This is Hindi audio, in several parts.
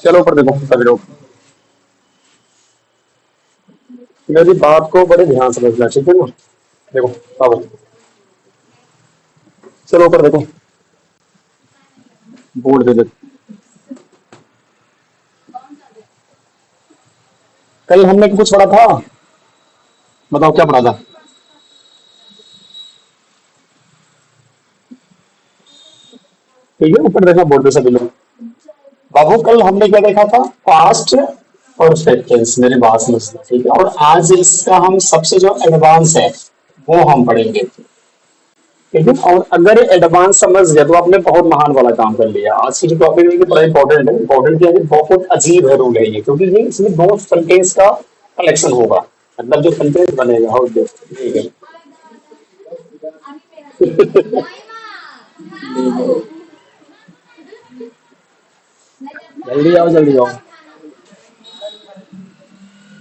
चलो ऊपर देखो सभी लोग, मेरी बात को बड़े ध्यान से समझना, ठीक है ना। देखो अब चलो ऊपर देखो, बोर्ड दे दे। कल हमने कुछ पढ़ा था, बताओ क्या पढ़ा था। ठीक है, ऊपर देखो बोर्ड पे सभी लोग। बाबू कल हमने क्या देखा था, पास्ट परफेक्ट टेंस, मेरी बात समझना, ठीक है। और आज इसका हम सबसे जो एडवांस है वो हम पढ़ेंगे, ठीक है। और अगर एडवांस समझ गए तो आपने बहुत महान वाला काम कर लिया। आज की जो टॉपिक है ये बड़ा इंपॉर्टेंट है, इंपॉर्टेंट क्या है, बहुत अजीब है रूल है ये, क्योंकि ये इसमें दो सेंटेंस का कलेक्शन होगा, मतलब जो सेंटेंस बनेगा हो ठीक है। जल्दी आओ जल्दी आओ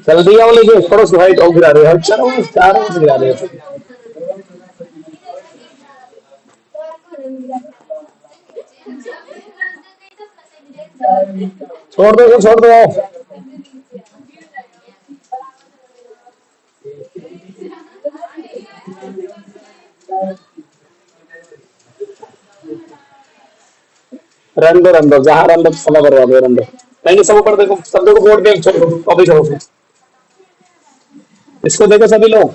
जल्दी आओ, लेकिन पड़ोस भाई तो गिरा रहे हो, चलो चारों से गिरा रहे हो। छोड़ दो छोड़ दो। रन दो जहां रन दो सला करवा दो, रन दो। नहीं सब ऊपर देखो, सब देखो बोर्ड पे, छोड़ दो कॉपी करो फिर। इसको देखो सभी लोग।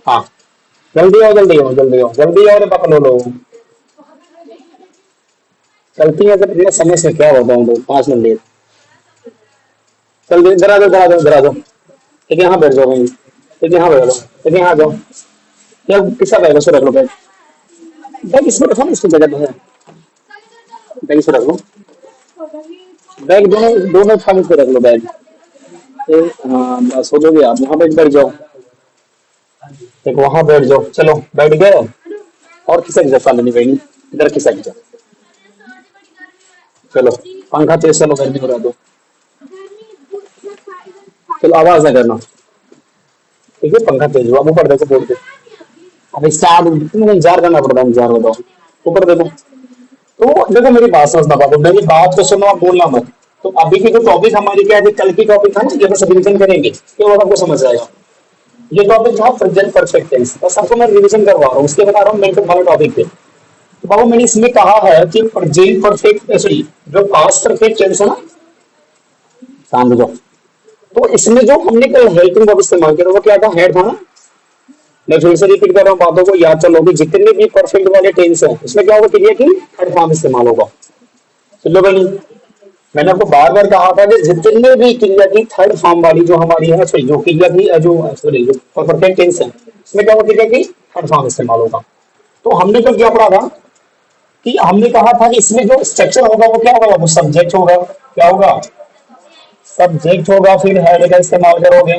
हाँ, जल्दी आओ जल्दी आओ जल्दी आओ जल्दी आओ रे पकड़ो लो। चलती है तो इतना समय से क्या होता हूँ, 5 मिनट लेट। जल्दी इधर आ जाओ इधर आ जाओ इधर आ जाओ। ठीक है, यहाँ बैठ जाओ कहीं, ठीक है यहाँ बैठ जाओ, ठीक है यहाँ आ जाओ। क्या किसका बैग है, उसको रख लो बैग। बैग इसमें रखो ना, इसकी जगह तो है। बैग इसको रख लो, बैग दोनों दोनों थाली पे रख लो बैग। हाँ बस हो जाओगे आप, वहां बैठ बैठ जाओ। एक वहां बैठ जाओ, चलो बैठ गए। और किसी की जगह नहीं बैठनी, इधर किसी की जगह। चलो पंखा तेज चलो, गर्मी हो रहा दो। चलो आवाज ना करना, ठीक है। पंखा तेज हुआ, ऊपर देखो बोर्ड पे। अब स्टार्ट तुमको इंतजार करना पड़ता है, इंतजार बताओ। ऊपर देखो, तो देखो मेरी बात समझना बाबू, मेरी बात को सुनो, आप बोलना मत। तो अभी की जो टॉपिक हमारी क्या है, कल की टॉपिक था ना, ये बस रिविजन करेंगे तो आपको समझ आएगा। ये टॉपिक था प्रेजेंट परफेक्ट टेंस, बस आपको मैं रिविजन करवा रहा हूँ, उसके बता रहा हूँ मेन वाले टॉपिक पे। तो बाबू मैंने इसमें कहा है कि प्रेजेंट परफेक्ट, सॉरी जो पास्ट परफेक्ट टेंस है ना, शांत हो जाओ। तो इसमें जो हमने कल हेल्पिंग वर्ब इस्तेमाल किया वो क्या था, हेड था ना। मैं फिर से रिपीट कर रहा हूँ बातों को, याद चलो कि जितने भी परफेक्ट वाले टेंस है उसमें क्या होगा, क्रिया की हेड फॉर्म इस्तेमाल होगा। चलो भाई, मैंने आपको बार बार कहा था कि जितने भी क्रिया की थर्ड फॉर्म वाली जो हमारी है, सॉरी जो क्रिया की जो सॉरी जो परफेक्ट टेंस है उसमें क्या होगा, क्रिया की थर्ड फॉर्म इस्तेमाल होगा। तो हमने तो क्या पढ़ा था कि हमने कहा था कि इसमें जो स्ट्रक्चर होगा वो क्या होगा, वो सब्जेक्ट होगा। क्या होगा, सब्जेक्ट होगा, फिर हेड का इस्तेमाल करोगे,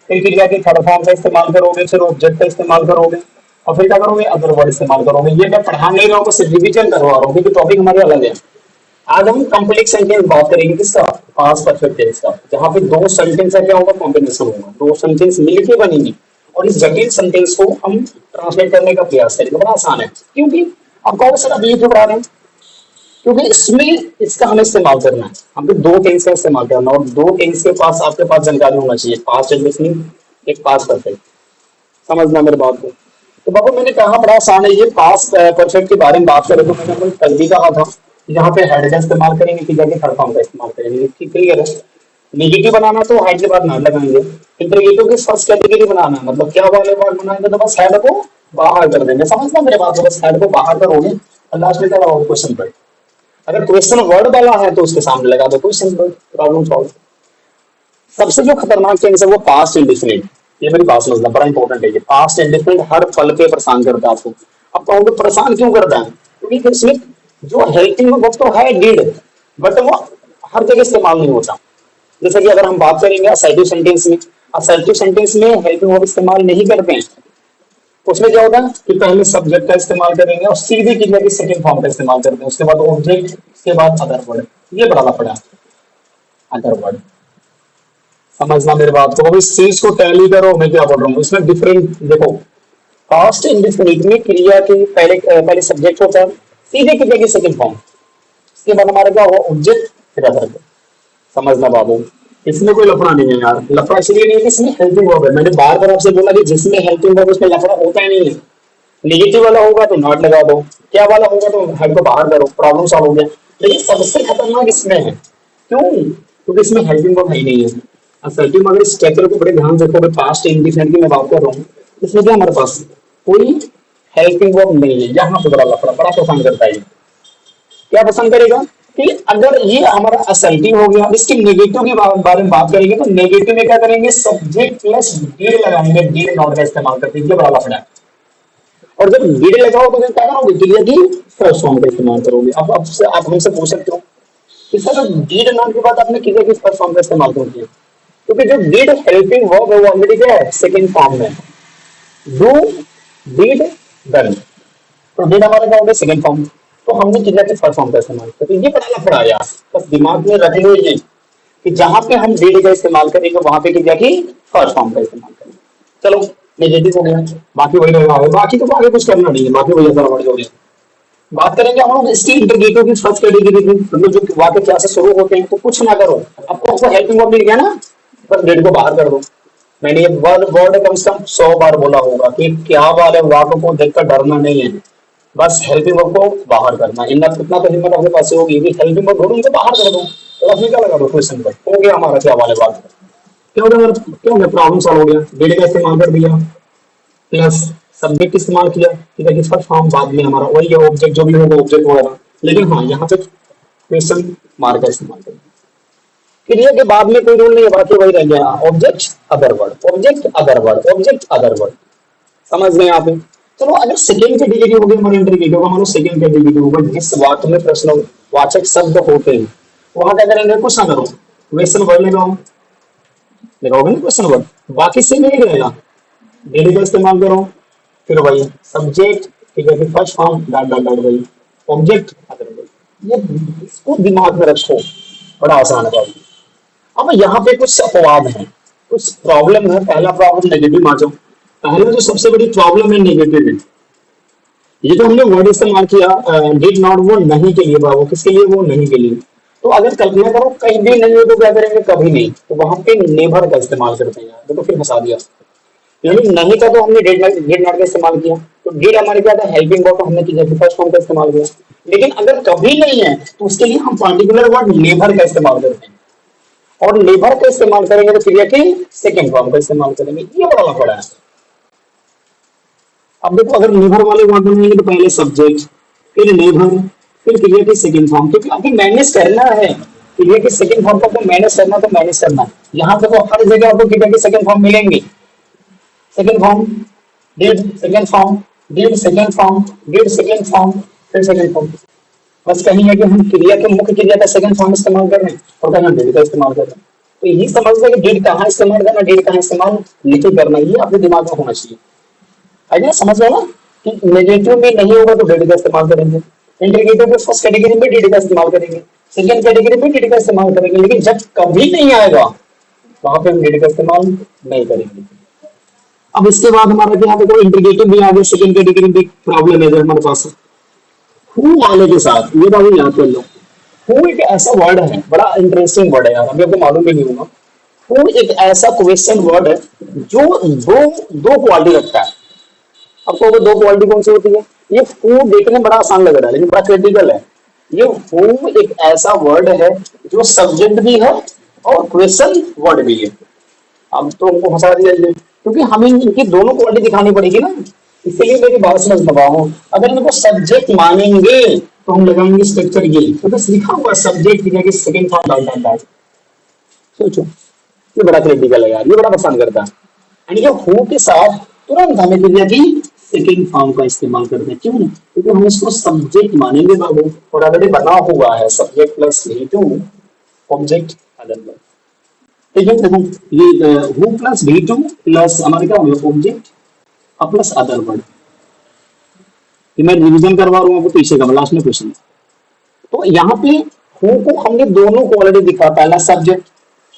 फिर क्रिया की थर्ड फॉर्म का इस्तेमाल करोगे, फिर ऑब्जेक्ट का इस्तेमाल करोगे, और फिर क्या करोगे, अदर वर्ड इस्तेमाल करोगे। ये मैं पढ़ा नहीं रहा हूँ, बस रिविजन करवा रहा हूँ, क्योंकि टॉपिक हमारे अलग है। आज हम कंप्लीट सेंटेंस बात करेंगे किसका, पास्ट परफेक्ट टेंस का, जहां पे दो सेंटेंस का क्या होगा, कॉम्बिनेशन होगा, दो सेंटेंस मिलके बनेंगी। और इस जटिल सेंटेंस को हम ट्रांसलेट करने का प्रयास करेंगे, बड़ा आसान है। क्योंकि आप कहोगे सर अभी क्यों पढ़ा रहे हैं, क्योंकि इसमें इसका हमें इस्तेमाल करना है, हमें दो टेंस का इस्तेमाल करना है, और दो टेंस के पास आपके पास जानकारी होना चाहिए, पास्ट इंडेफिनिट, एक पास्ट परफेक्ट। समझना मेरे बात को। तो बाबू मैंने कहा बड़ा आसान है, ये पास्ट परफेक्ट के बारे में बात करें तो मैंने आपको कल भी कहा था, यहाँ पे हेड का इस्तेमाल करेंगे कि जाके थर्ड फॉर्म का इस्तेमाल करेंगे, ठीक क्लियर है। नेगेटिव बनाना तो हेड के बाद ना लगाएंगे, इंटरगेटिव की फर्स्ट कैटेगरी बनाना है, मतलब क्या वाले वर्ड बनाएंगे, तो बस हेड को बाहर कर देंगे। समझना मेरे बात को, बस हेड को बाहर करोगे और लास्ट में क्या लगाओगे, क्वेश्चन पर। अगर क्वेश्चन वर्ड वाला है तो उसके सामने लगा दो क्वेश्चन वर्ड, प्रॉब्लम सॉल्व। सबसे जो खतरनाक चेंज है वो पास्ट इंडेफिनिट। ये मेरी बात समझना, बड़ा इंपॉर्टेंट है ये पास्ट इंडेफिनिट, हर पल पे परेशान करता है आपको। अब कहोगे परेशान क्यों करता है, क्योंकि इसमें जो हेल्पिंग वर्ब तो है डिड, बट वो हर जगह इस्तेमाल नहीं होता। जैसे कि अगर हम बात करेंगे असर्टिव सेंटेंस में, असर्टिव सेंटेंस में हेल्पिंग वर्ब इस्तेमाल नहीं करते हैं। उसमें क्या होता है कि पहले सब्जेक्ट का इस्तेमाल करेंगे और सीधे क्रिया की सेकंड फॉर्म का इस्तेमाल करते हैं, उसके बाद ऑब्जेक्ट, उसके बाद अदर वर्ड। ये बड़ा लफड़ा है, अदर वर्ड। समझना मेरी बात को, इस चीज को टैली करो, मैं क्या बोल रहा हूँ इसमें डिफरेंट देखो। पास्ट इंडेफिनिट में क्रिया के पहले सब्जेक्ट होता है, सीधे क्रिया की सेकंड फॉर्म, उसके बाद हमारा क्या होगा, ऑब्जेक्ट, फिर अदर वर्ड। समझना बाबू, इसमें कोई लफड़ा नहीं है यार। लफड़ा इसलिए नहीं है कि इसमें हेल्पिंग वर्ब है, मैंने बार बार आपसे बोला कि जिसमें हेल्पिंग वर्ब उसमें लफड़ा होता ही नहीं है। नेगेटिव वाला होगा तो नॉट लगा दो, क्या वाला होगा तो हेड को बाहर करो, प्रॉब्लम सॉल्व हो गया। लेकिन सबसे खतरनाक इसमें है, क्यों? क्योंकि इसमें हेल्पिंग वर्ब है ही नहीं है। असर्टिव, अगर इस चैप्टर को बड़े ध्यान से देखोगे, पास्ट इंडिफिनिट की मैं बात कर रहा हूँ, इसमें क्या हमारे पास कोई हेल्पिंग वर्ब नहीं है। यहाँ पे बड़ा लफड़ा, बड़ा पसंद करता है। क्या पसंद करेगा कि अगर ये हमारा असर्टिव हो गया, इसके नेगेटिव के बारे में बात करेंगे तो नेगेटिव में क्या करेंगे, सब्जेक्ट प्लस डीड लगाएंगे, डीड नॉट का इस्तेमाल करते हैं, ये बड़ा लफड़ा है। और जब डीड लगाओ तो फिर क्या करोगे, क्लियर की फर्स्ट फॉर्म का इस्तेमाल करोगे। अब आप हमसे पूछ सकते हो कि सर डीड नॉट के बाद आपने क्लियर की फर्स्ट फॉर्म का इस्तेमाल क्यों किया? क्योंकि जो डीड हेल्पिंग वर्ब है वो ऑलरेडी क्या है, सेकंड फॉर्म में। डू, डीड, डन, तो डीड हमारा क्या हो गया, सेकंड फॉर्म। तो हमने क्रिया के फर्स्ट फॉर्म का इस्तेमाल किया। तो ये बड़ा लफड़ा यार, बस दिमाग में रख लो ये कि जहां पे हम डीड का इस्तेमाल करेंगे वहां पे क्रिया की फर्स्ट फॉर्म का इस्तेमाल करेंगे। चलो नेगेटिव हो गया, बाकी वही रहेगा, बाकी तो आगे कुछ करना नहीं है, बाकी वही असर हो गया। बात करेंगे हम लोग इसकी इंटरगेटिव की फर्स्ट कैटेगरी की, मतलब जो वाक्य क्या से शुरू होते हैं, तो कुछ ना करो, आपको हेल्पिंग वर्ब मिल गया ना, बस डेट को बाहर कर दो। मैंने ये वर्ड वर्ड कम से कम 100 बार बोला होगा कि क्या वाले वाक्य को देखकर डरना नहीं है, बस हेल्पिंग वर्ब को बाहर करना। इतना कितना तो हिम्मत अपने पास से होगी कि हेल्पिंग वर्ब ढूंढो उनको बाहर कर दो, तो अपने क्या लगा दो क्वेश्चन पर, हो गया हमारा क्या वाले बात। क्या हो गया, क्या हो गया, प्रॉब्लम सॉल्व हो गया। डेट का इस्तेमाल कर दिया, प्लस सब्जेक्ट इस्तेमाल किया, ठीक है कि फर्स्ट फॉर्म बाद में हमारा वही है, ऑब्जेक्ट जो भी होगा ऑब्जेक्ट वगैरह, लेकिन हाँ यहाँ पे क्वेश्चन मार्क का इस्तेमाल करें। क्रिया के बाद में कोई रूल नहीं है, बाकी वही रह गया, object other word, object other word, object other word. समझ गए यहाँ पे? चलो अगर सेकेंड कैटेगरी होगी हमारे इंटरव्यू होगा, मान लो सेकेंड कैटेगरी होगा जिस वाक्य में प्रश्नवाचक शब्द होते हैं, वहां क्या करेंगे, कुछ ना करो, क्वेश्चन वर्ड लगाओ, लगाओगे ना क्वेश्चन वर्ड, बाकी से नहीं रहेगा, डेली का इस्तेमाल करो, फिर वही सब्जेक्ट, ठीक है, फिर first form dot dot dot, वही ऑब्जेक्ट अदर वर्ड। ये इसको दिमाग में रखो, बड़ा आसान है भाई। अब यहाँ पे कुछ अपवाद है, कुछ प्रॉब्लम है। पहला प्रॉब्लम नेगेटिव आ जाओ। पहला जो सबसे बड़ी प्रॉब्लम है नेगेटिव है। ये जो हमने वर्ड इस्तेमाल किया डिड नॉट, वो नहीं के लिए बाबू, किसके लिए, वो नहीं के लिए। तो अगर कल्पना करो कहीं भी नहीं हो तो क्या करेंगे, कभी नहीं, तो वहां पे नेवर का इस्तेमाल करते हैं, तो फिर फंसा दिया। यानी नहीं का तो हमने डिड नॉट का इस्तेमाल किया, तो डिड हमारे क्या था, हेल्पिंग वर्ब, तो हमने फर्स्ट फॉर्म का इस्तेमाल किया। लेकिन अगर कभी नहीं है तो उसके लिए हम पार्टिकुलर वर्ड नेवर का इस्तेमाल करते हैं, और नेवर का इस्तेमाल करेंगे तो क्रिया की सेकंड फॉर्म का इस्तेमाल करेंगे। ये बड़ा लफड़ा है। अब देखो अगर नेवर वाले वर्ड बनाएंगे तो पहले सब्जेक्ट, फिर नेवर, फिर क्रिया की सेकंड फॉर्म, क्योंकि अभी मैनेज करना है क्रिया की सेकंड फॉर्म को, मैनेज करना तो मैनेज करना है। यहाँ पे तो हर जगह आपको क्रिया की सेकंड फॉर्म मिलेंगे, second form, did second form, did second form, did second form, फिर सेकंड फॉर्म। बस कहीं है कि हम क्रिया के मुख्य क्रिया का सेकंड फॉर्म इस्तेमाल कर रहे हैं और कहीं डिड का इस्तेमाल कर रहे हैं। तो यही समझना कि डिड कहाँ इस्तेमाल करना, डिड कहाँ इस्तेमाल नहीं करना, ये अपने दिमाग में होना चाहिए। आइडिया समझ लो ना कि नेगेटिव में नहीं होगा तो डिड का इस्तेमाल करेंगे, इंटरगेटिव में फर्स्ट कैटेगरी में डिड का इस्तेमाल करेंगे, सेकंड कैटेगरी में डिड का इस्तेमाल करेंगे, लेकिन जब कभी नहीं आएगा वहां पे हम डिड का इस्तेमाल नहीं करेंगे। अब इसके बाद हमारा क्या है, देखो इंटरगेटिव भी आ गया, सेकंड कैटेगरी में प्रॉब्लम है हमारे पास हु वाले के साथ। ये बात याद कर लो, हु एक ऐसा वर्ड है, बड़ा इंटरेस्टिंग वर्ड है यार, अभी आपको मालूम भी नहीं होगा। हु एक ऐसा क्वेश्चन वर्ड है जो दो क्वालिटी रखता है। आपको वो दो क्वालिटी कौन सी होती है? ये हु देखने में बड़ा आसान लग रहा है लेकिन बड़ा क्रिटिकल है। ये हु एक ऐसा वर्ड है जो सब्जेक्ट भी है और क्वेश्चन वर्ड भी है। अब तो हमको फंसा दिया ये, क्योंकि हमें इनकी दोनों क्वालिटी दिखानी पड़ेगी ना, इसलिए मेरी बात समझ पाओ। अगर इनको सब्जेक्ट मानेंगे तो हम लगाएंगे स्ट्रक्चर ये, तो बस लिखा हुआ सब्जेक्ट की सेकंड फॉर्म डाल देता है। सोचो, ये बड़ा क्रिटिकल है यार, ये बड़ा पसंद करता है। यानी कि हु के साथ तुरंत हमें क्रिया की सेकंड फॉर्म का इस्तेमाल करते हैं, क्यों? क्योंकि हम इसको सब्जेक्ट मानेंगे बाबू, और अगर ये बना हुआ है subject plus V2 object other word. ठीक है, देखो ये हु प्लस V2 प्लस हमारे क्या होगा ऑब्जेक्ट अब प्लस अदर वर्ड। मैं रिवीजन करवा रहा हूँ आपको पीछे का, लास्ट में क्वेश्चन। तो यहाँ पे हु को हमने दोनों को ऑलरेडी दिखा, पहला सब्जेक्ट,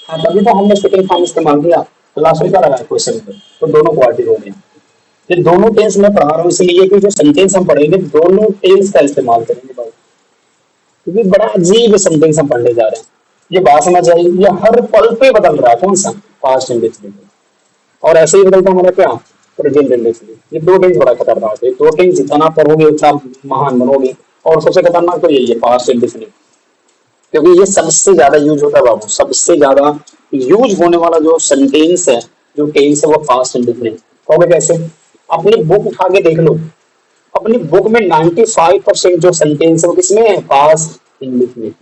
हाँ तभी तो हमने सेकंड फॉर्म इस्तेमाल किया, तो लास्ट में क्या लगा क्वेश्चन पे, तो दोनों क्वालिटी हो गए। ये दोनों टेंस में पढ़ा रहा हूँ इसलिए कि जो सेंटेंस हम पढ़ेंगे दोनों टेंस का इस्तेमाल करेंगे भाई, क्योंकि बड़ा अजीब सेंटेंस हम पढ़ने जा रहे हैं। ये बात समझ आई, ये हर पल पे बदल रहा है, कौन सा, पास्ट इंडेफिनिट। और ऐसे ही बदलता हमारा क्या, प्रेजेंट इंडेफिनिट। ये दो टेंस बड़ा खतरनाक है, दो टेंस जितना पढ़ोगे उतना महान बनोगे। और सबसे खतरनाक तो यही है, पास्ट इंडेफिनिट, क्योंकि ये सबसे ज्यादा यूज होता है बाबू, सबसे ज्यादा यूज होने वाला जो सेंटेंस है, जो टेंस है, वो पास्ट इंडेफिनिट। कहोगे कैसे, अपनी बुक उठा के देख लो, अपनी बुक में 95% जो सेंटेंस है वो किसमें है, पास्ट इंडेफिनिट।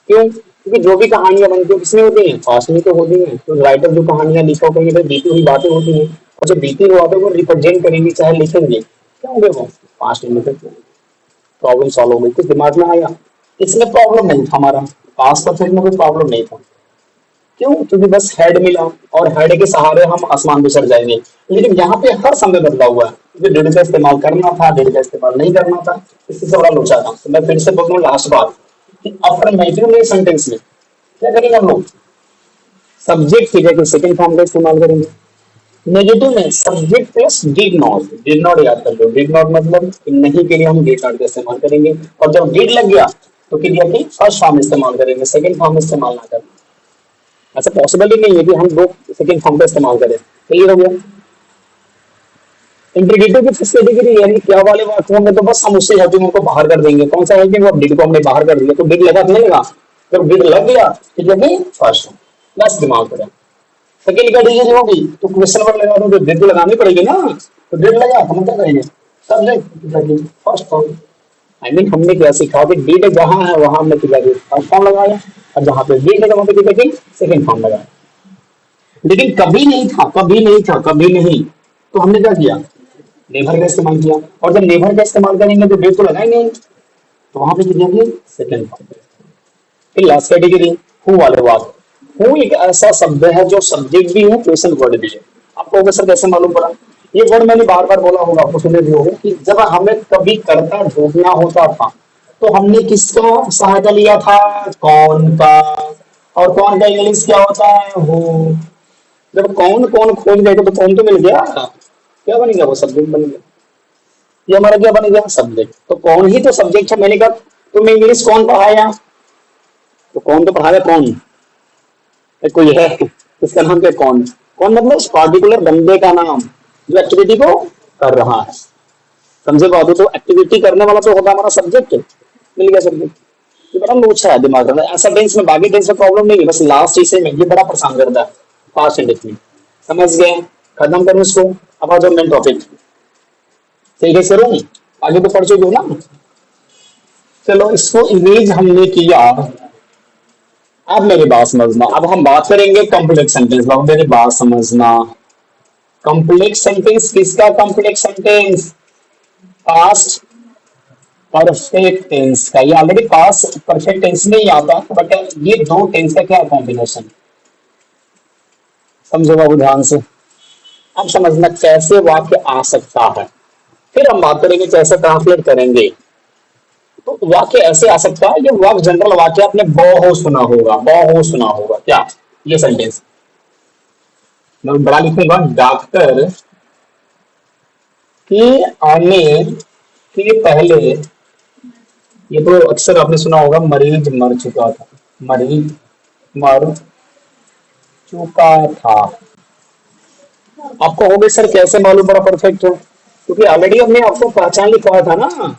क्यों, क्योंकि जो भी कहानियां बनती है किसमें होती हैं, पास्ट में तो होती हैं। तो राइटर जो कहानियां लिखा कहीं पे बीती हुई बातें होती हैं, और जो बीती हुई बातें वो रिप्रेजेंट करेंगे चाहे लिखेंगे, क्या होंगे वो, पास्ट इंडेफिनिट। प्रॉब्लम सॉल्व हो गई, कुछ दिमाग में आया। इसमें प्रॉब्लम नहीं था हमारा, पास परफेक्ट में कोई प्रॉब्लम नहीं था। क्यों, क्योंकि बस हेड मिला और हेड के सहारे हम आसमान पे चढ़ जाएंगे। लेकिन यहाँ पे हर समय बदला हुआ है, क्योंकि डिड का इस्तेमाल करना था, डिड का इस्तेमाल नहीं करना था, इससे से बड़ा लोचा था। तो मैं फिर से बोल रहा हूँ लास्ट बात, कि अफर्मेटिव में सेंटेंस में क्या करेंगे हम लोग, सब्जेक्ट की जगह सेकंड फॉर्म का इस्तेमाल करेंगे। नेगेटिव में subject plus did not, did not याद कर लो, डिड नॉट मतलब नहीं के लिए हम डिड नॉट का इस्तेमाल करेंगे। और जब डिड लग गया तो क्रिया की फर्स्ट फॉर्म इस्तेमाल करेंगे, सेकंड फॉर्म इस्तेमाल ना करें। ऐसा पॉसिबल ही नहीं है कि हम दो सेकंड फॉर्म का इस्तेमाल करें। क्लियर हो गया। इंट्रीगेटिव की फर्स्ट कैटेगरी, यानी क्या वाले वाक्यों में तो बस हम उससे हेल्पिंग को बाहर कर देंगे। कौन सा हेल्पिंग, अब डिड को हमने बाहर कर दिया तो डिड लगा तो नहीं लगा, जब डिड लग गया तो क्रिया की फर्स्ट, बस दिमाग करें। सेकंड कैटेगरी होगी तो क्वेश्चन वर्ड लगा दो, तो डिड लगानी पड़ेगी ना, तो डिड लगा हम क्या करेंगे, subject first form. I mean हमने क्या सीखा कि डिड जहां है वहां हमने क्रिया की फर्स्ट फॉर्म लगाया, और जहां पे डिड है वहां पे क्रिया की सेकंड फॉर्म लगाया। लेकिन कभी नहीं था, कभी नहीं था, कभी नहीं, तो हमने क्या किया, नेवर का इस्तेमाल किया। और जब नेवर का इस्तेमाल करेंगे तो डिड तो लगाएंगे, तो वहां पे क्रिया की सेकंड फॉर्म। फिर लास्ट कैटेगरी, हु वाले वाक्य। हु एक ऐसा शब्द है जो सब्जेक्ट भी है, क्वेश्चन वर्ड भी है। आपको होगा सर कैसे मालूम पड़ा, ये वर्ड मैंने बार बार बोला होगा, आपको सुने भी होगा, कि जब हमें कभी कर्ता ढूंढना होता था तो हमने किसका सहायता लिया था, कौन का। और कौन का इंग्लिश क्या होता है, हु। जब कौन कौन खोज गए तो कौन तो मिल गया, क्या बन गया, वो सब्जेक्ट बन गया। ये हमारा क्या बन गया, सब्जेक्ट। तो कौन ही तो सब्जेक्ट है। मैंने कहा तुम्हें इंग्लिश कौन पढ़ाया, तो कौन तो पढ़ाया, कौन कोई है, इसका नाम क्या, कौन। कौन मतलब उस पार्टिकुलर बंदे का नाम जो एक्टिविटी को कर रहा है। समझे बात, तो एक्टिविटी करने वाला तो होगा हमारा सब्जेक्ट, मिल गया सब्जेक्ट। ये बड़ा लोचा है दिमाग में, ऐसा टेंस में बाकी टेंस में प्रॉब्लम नहीं है, बस लास्ट हिस्से में ये बड़ा परेशान करता है, पास्ट इंडेफिनिट। समझ गए, खत्म करूं इसको। अब आ जाओ मेन टॉपिक, ठीक है करूं, आगे तो पढ़ चुके हो ना। चलो इसको इमेज हमने किया, अब मेरी बात समझना। अब हम बात करेंगे कॉम्प्लेक्स सेंटेंस। बाबू मेरी बात समझना, कॉम्प्लेक्स सेंटेंस किसका, complex sentence past perfect tense का। ये ऑलरेडी पास्ट परफेक्ट टेंस में ही आता है, बट ये दो टेंस का क्या कॉम्बिनेशन, समझो बाबू ध्यान से। अब समझना कैसे वाक्य आ सकता है, फिर हम बात करेंगे कैसे ट्रांसलेट करेंगे। तो वाक्य ऐसे आ सकता है, ये वाक्य जनरल वाक्य आपने बहुत सुना होगा, बहुत सुना होगा। क्या, ये सेंटेंस मैं बड़ा लिखूंगा, डॉक्टर के आने के पहले, ये तो अक्सर आपने सुना होगा, मरीज मर चुका था, मरीज मर चुका था। आपको हो गए सर कैसे मालूम पड़ा परफेक्ट हो, क्योंकि ऑलरेडी हमने आपको पहचान लिखवाया था ना,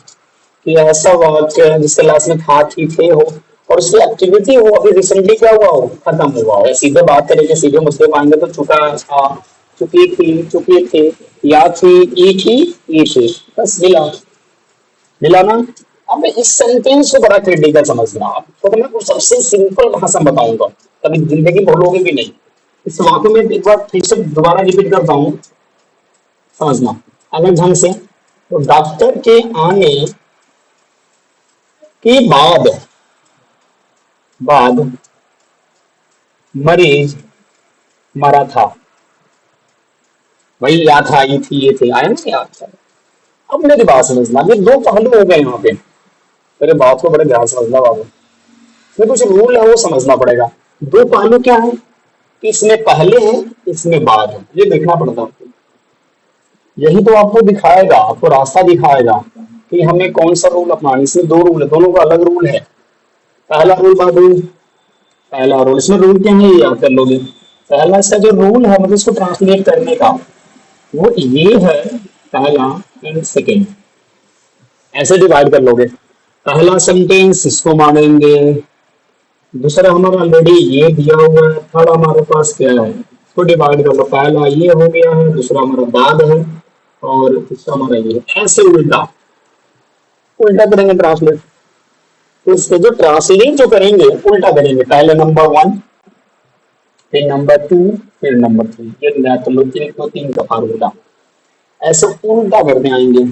कि ऐसा वाक्य जिसके लास्ट में था, थी, थे हो, और उसकी एक्टिविटी हो अभी रिसेंटली क्या हुआ हो, खत्म हुआ हो। सीधे बात करेंगे, सीधे मुद्दे पाएंगे तो चुका था, चुकी थी, चुके थे, या थी, ई थी, ई थी, बस मिला, मिला ना। अब इस सेंटेंस को बड़ा क्रिटिकल समझना आप, तो मैं कुछ सबसे सिंपल भाषा बताऊंगा, कभी जिंदगी बोलोगे भी नहीं। इस वाक्य में एक बार फिर से दोबारा रिपीट करता हूँ, समझना अलग ढंग से। तो डॉक्टर के आने के बाद, बाद मरीज मरा था, वही या था, ये थी, ये थे, आया ना याद था। अब मेरी बात समझना, ये दो पहलू हो गए यहाँ पे, मेरे बात को बड़े ध्यान से समझना बाबू। इसमें कुछ रूल है वो समझना पड़ेगा। दो पहलू क्या है, कि इसमें पहले है, इसमें बाद है, ये देखना पड़ता है। यही तो आपको दिखाएगा, आपको रास्ता दिखाएगा कि हमें कौन सा रूल अपनाना। इसमें दो रूल है, दोनों का अलग रूल है। पहला रूल बाबू, पहला रूल, इसमें रूल क्या है ये याद कर लोगे। पहला इसका जो रूल है मतलब इसको ट्रांसलेट करने का, वो ये है, पहला एंड सेकेंड ऐसे डिवाइड कर लोगे। पहला सेंटेंस इसको मानेंगे, दूसरा हमारा ऑलरेडी ये दिया हुआ है, थर्ड हमारे पास क्या है, इसको डिवाइड कर लो। पहला ये हो गया है, दूसरा हमारा बाद है, और तीसरा हमारा ये है। ऐसे उल्टा उल्टा करेंगे ट्रांसलेट। तो इसके जो ट्रांसलेट जो करेंगे उल्टा करेंगे, पहले नंबर वन, फिर नंबर टू, फिर नंबर थ्री, ये मैथ लोग एक दो तीन का फार्मूला, ऐसे उल्टा करते आएंगे।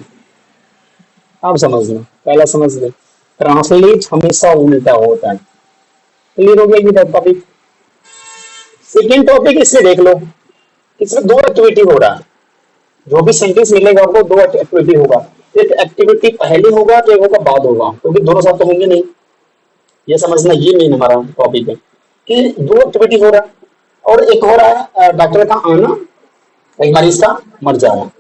आप समझ लो, पहला समझ लो, ट्रांसलेट हमेशा उल्टा होता है। क्लियर हो गया ये टॉपिक। सेकेंड टॉपिक इसमें देख लो, इसमें दो एक्टिविटी हो रहा है। जो भी सेंटेंस मिलेगा आपको दो एक्टिविटी होगा, एक एक्टिविटी पहले होगा तो एक होगा बाद होगा, क्योंकि दोनों साथ तो होंगे नहीं। ये समझना, ये मेन हमारा टॉपिक है कि दो एक्टिविटी हो रहा है, और एक हो रहा है डॉक्टर का आना, एक मरीज का मर जाना।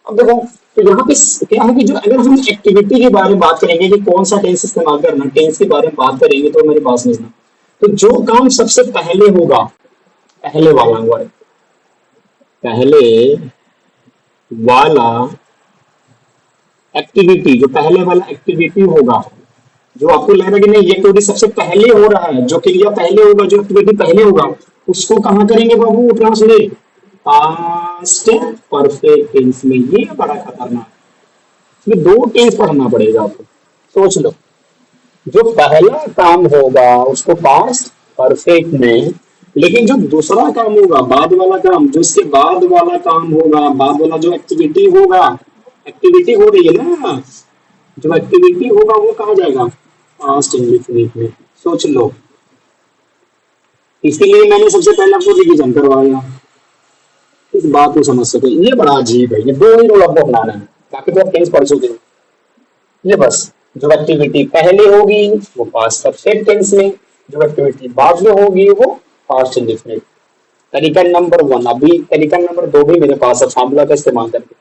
अब देखो, तो यहाँ पे क्या है कि जो अगर हम एक्टिविटी के बारे में बात करेंगे कि कौन सा टेंस इस्तेमाल करना, टेंस के बारे में बात करेंगे तो मेरी बात समझना। तो जो काम सबसे पहले होगा, पहले वाला वर्ड, पहले वाला एक्टिविटी, जो पहले वाला एक्टिविटी होगा, जो आपको लग रहा है कि नहीं ये एक्टिविटी सबसे पहले हो रहा है, जो क्रिया पहले होगा, जो एक्टिविटी पहले होगा, उसको कहाँ करेंगे बाबू ट्रांसलेट, पास्ट परफेक्ट टेंस में। ये बड़ा खतरनाक, इसमें दो टेंस पढ़ना पड़ेगा आपको। सोच लो, जो पहला काम होगा उसको पास्ट परफेक्ट में, लेकिन जो दूसरा काम होगा, बाद वाला काम, जो इसके बाद वाला काम होगा, बाद वाला जो एक्टिविटी होगा, एक्टिविटी हो रही है ना, जो एक्टिविटी होगा वो कहा जाएगा, पास्ट इंडेफिनिट में। सोच लो, इसीलिए मैंने सबसे पहले आपको रिवीजन करवाया, इस बात को समझ सके। ये बड़ा अजीब है, ये दो ही रूल आपको अपनाना है, बाकी तो आप टेंस पढ़ चुके हैं। ये बस, जो एक्टिविटी पहले होगी वो पास्ट परफेक्ट टेंस में, जो एक्टिविटी बाद में होगी वो पास्ट इंडेफिनिट। तरीका नंबर वन, अभी तरीका नंबर दो भी मेरे पास है, फार्मूला का इस्तेमाल करके।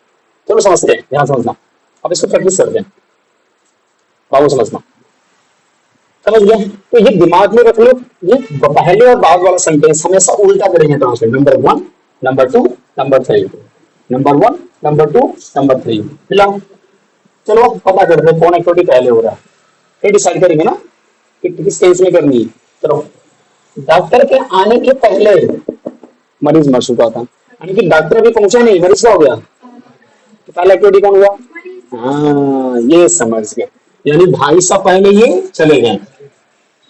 चलो समझते हैं, ध्यान समझना, अब इसको प्रैक्टिस करते हैं, बाबू समझना। समझ गया? तो ये दिमाग में रख लो, ये पहले और बाद वाला सेंटेंस हमेशा उल्टा करेंगे translate. Number one, number two, number three, number one, number two, number three, मिलाओ। चलो पता करते हैं कौन एक्टिविटी पहले हो रहा है, फिर डिसाइड करेंगे ना कि किस टेंस में करनी है। चलो, डॉक्टर के आने के पहले मरीज मर चुका था, यानी कि डॉक्टर अभी पहुंचा नहीं, मरीज का हो गया, तो पहला एक्टिविटी कौन हुआ? हाँ, ये समझ गए, यानी भाई साहब पहले ये चले गए,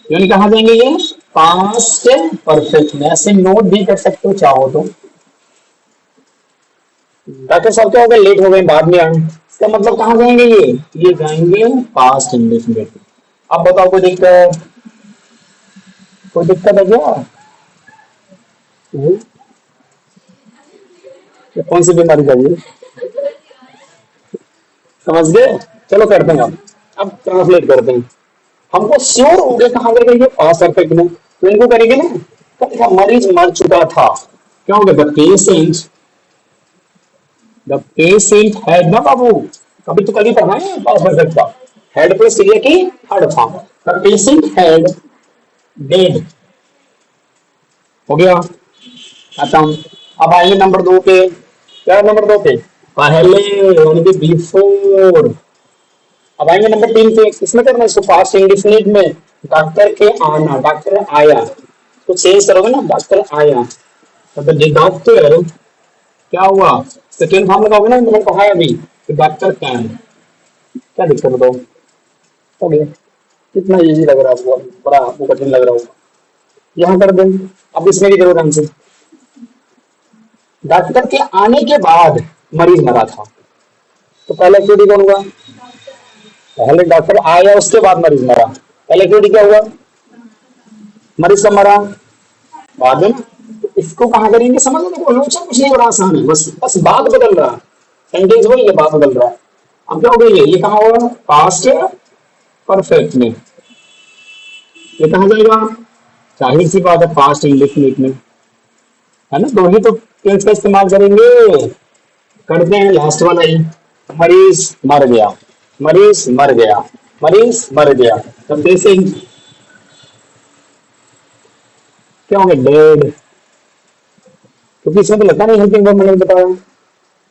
यानी कहा जाएंगे ये पास्ट परफेक्ट में। ऐसे नोट भी कर सकते हो चाहो तो। डॉक्टर साहब क्या हो गए, लेट हो गए, बाद में आए, इसका मतलब कहाँ जाएंगे ये जाएंगे पास्ट इंडेफिनिट। अब बताओ कोई दिक्कत, कोई दिक्कत है क्या? ये कौन सी बीमारी चाहिए, समझ गए? चलो करते हैं, अब ट्रांसलेट करते हैं। हमको श्योर हो गया कहाँ गए ये पास्ट परफेक्ट में, तो इनको करेंगे ना। तो मरीज मर चुका था, क्या हो गया? द पेशेंट हैड ना बाबू, कभी तो कभी पढ़ा है पास्ट परफेक्ट का, हैड प्लस क्रिया की third form, the patient had dead, हो गया खत्म। अब आएंगे नंबर दो पे, क्या नंबर दो पे? पहले, यानी कि बिफोर। अब आएंगे नंबर तीन पे, किसमें करना है इसको? पास्ट इंडेफिनिट में। डॉक्टर के आना, डॉक्टर आया, तो चेंज करोगे ना, डॉक्टर आया, तो डॉक्टर क्या हुआ, सेकेंड फॉर्म लगाओगे ना, मैंने कहा अभी डॉक्टर कैन। क्या दिक्कत बताओ? हो गया, कितना इजी लग रहा है आपको, बड़ा आपको कठिन लग रहा होगा, यहाँ कर दें। अब इसमें भी जरूर हमसे, डॉक्टर के आने के बाद मरीज मरा था, तो पहला एक्टिविटी कौन हुआ? पहले डॉक्टर आया, उसके बाद मरीज मरा, पहले एक्टिविटी क्या हुआ? मरीज का मरा, बाद में। तो इसको कहाँ करेंगे, समझ लो, लोचा कुछ नहीं, बड़ा आसान है, बस बस बात बदल रहा है, सेंटेंस वही है, बात बदल रहा है। अब क्या हो गया, ये कहाँ होगा? पास्ट परफेक्ट में। ये कहाँ जाएगा? जाहिर सी बात है पास्ट इंडेफिनिट में, है ना, दो ही तो टेंस का इस्तेमाल करेंगे। करते हैं लास्ट वाला ही, मरीज मर गया, मरीज मर गया, मरीज मर गया, तब पेशेंट, क्या हो गया डेड, क्योंकि इसमें तो लगता नहीं हेल्पिंग वर्ब मैंने बताया।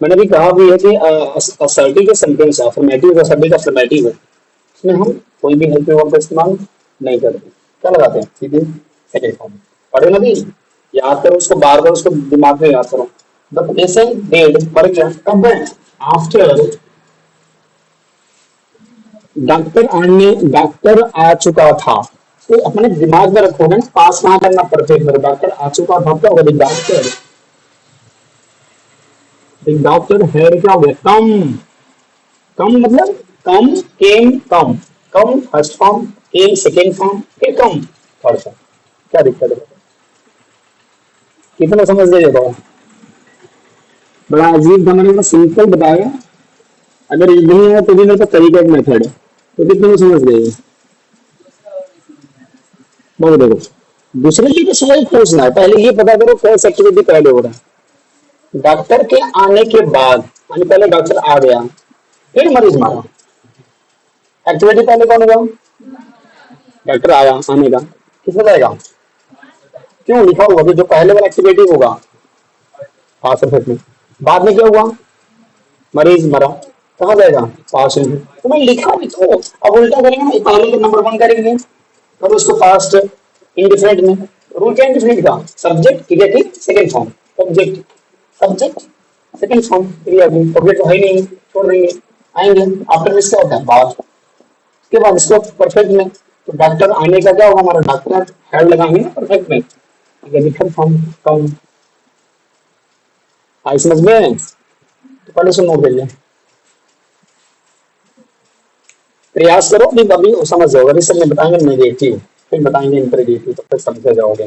मैंने भी कहा भी है कि असर्टिव के सेंटेंस है, अफर्मेटिव असर्टिव का अफर्मेटिव है, इसमें हम कोई भी हेल्पिंग वर्ब का इस्तेमाल नहीं करते। क्या लगाते हैं सीधे सेकंड फॉर्म। पढ़े ना भी, याद करो उसको, बार बार उसको दिमाग में याद करो। द पेशेंट डेड, मर गया, कब है? आफ्टर, डॉक्टर आ चुका था। तो अपने दिमाग में रखोगे ना, पास कहाँ करना, परफेक्ट में, डॉक्टर आ चुका था, क्या होगा? डॉक्टर हेड क्या हो गया? कम। कम मतलब come, came, come. Come first form, came second form, फिर कम थर्ड फॉर्म। क्या दिक्कत है? कितना समझ गए बताओ? बड़ा अजीब था, मैंने सिंपल बताया। अगर ये नहीं है तो भी मेरे पास तरीका एक मेथड है। तो कितने में समझ गए? बहुत देखो, दूसरे की भी सवाल पूछना है, पहले ये पता करो कौन सा एक्टिविटी पहले हो रहा है। डॉक्टर के आने के बाद, यानी पहले डॉक्टर आ गया, फिर मरीज मारा, एक्टिविटी पहले कौन होगा? डॉक्टर आया, आने का किसमें जाएगा? क्यों लिखा हुआ कि जो पहले वाला एक्टिविटी होगा पास परफेक्ट में, बाद में क्या हुआ? मरीज मरा, कहाँ जाएगा? पास में। तो मैं लिखा भी तो, अब उल्टा करेंगे ना, पहले को नंबर वन करेंगे, और उसको पास्ट इंडिफिनिट में। रूल क्या इंडिफिनिट का? सब्जेक्ट ठीक है, ठीक, second form, object, subject, second form, क्रिया भी, ऑब्जेक्ट तो है ही नहीं, छोड़ देंगे, आएंगे आफ्टर इसका होता है बाद। उसके बाद इसको परफेक्ट में, तो डॉक्टर आने का क्या होगा हमारा? डॉक्टर हेड लगाएंगे ना परफेक्ट में, ठीक है, थर्ड फॉर्म कम। आई समझ में? तो पहले सुनो पहले, प्रयास करो, अभी अभी समझ जाओगे, अभी सब में बताएंगे नेगेटिव, फिर बताएंगे इंटरगेटिव, तब तक समझ जाओगे।